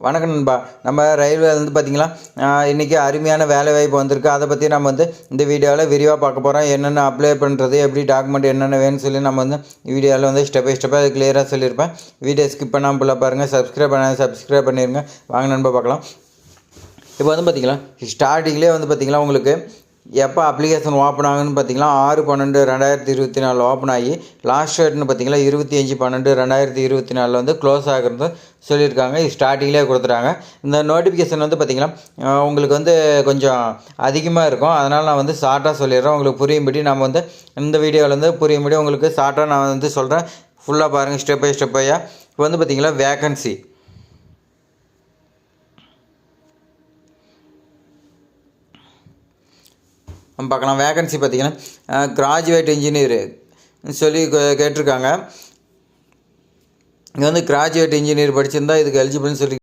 வணக்கம் நண்பா. நம்ம ரயில்வே வந்து பார்த்திங்களா, இன்றைக்கி அருமையான வேலைவாய்ப்பு வந்திருக்கு. அதை பற்றி நம்ம வந்து இந்த வீடியோவில் விரிவாக பார்க்க போகிறோம். என்னென்ன அப்ளை பண்ணுறது, எப்படி டாக்குமெண்ட் என்னென்ன வேணும்னு சொல்லி நம்ம வந்து வீடியோவில் வந்து ஸ்டெப் பை ஸ்டெப்பாக அது கிளியராக சொல்லியிருப்பேன். வீடியோ ஸ்கிப் பண்ணாமல் ஃபுல்லாக பாருங்கள். சப்ஸ்கிரைப் பண்ணிடுங்க. வாங்க நண்பா பார்க்கலாம். இப்போ வந்து பார்த்திங்களா, ஸ்டார்டிங்லேயே வந்து பார்த்திங்களா உங்களுக்கு எப்போ அப்ளிகேஷன் ஓப்பன் ஆகுன்னு பார்த்தீங்கன்னா 6/12/2024 ஓப்பன் ஆகி லாஸ்ட் டேட்னு பார்த்தீங்கன்னா 25/12/2024 வந்து க்ளோஸ் ஆகிறது சொல்லியிருக்காங்க. ஸ்டார்டிங்லேயே கொடுத்துட்டாங்க. இந்த நோட்டிஃபிகேஷன் வந்து பார்த்திங்கன்னா உங்களுக்கு வந்து கொஞ்சம் அதிகமாக இருக்கும். அதனால் நான் வந்து ஷார்ட்டாக சொல்லிடுறேன். உங்களுக்கு புரியும்படி நம்ம வந்து இந்த வீடியோவில் வந்து புரியும்படி உங்களுக்கு ஷார்ட்டாக நான் வந்து சொல்கிறேன். ஃபுல்லாக பாருங்கள் ஸ்டெப் பை ஸ்டெப்பாக. இப்போ வந்து பார்த்திங்கன்னா வேக்கன்சி நம்ம பார்க்கலாம். வேகன்சி பார்த்திங்கன்னா கிராஜுவேட் இன்ஜினியரு சொல்லி கேட்டிருக்காங்க. இங்கே வந்து கிராஜுவேட் இன்ஜினியர் படிச்சிருந்தால் இதுக்கு எலிஜிபிள்னு சொல்லி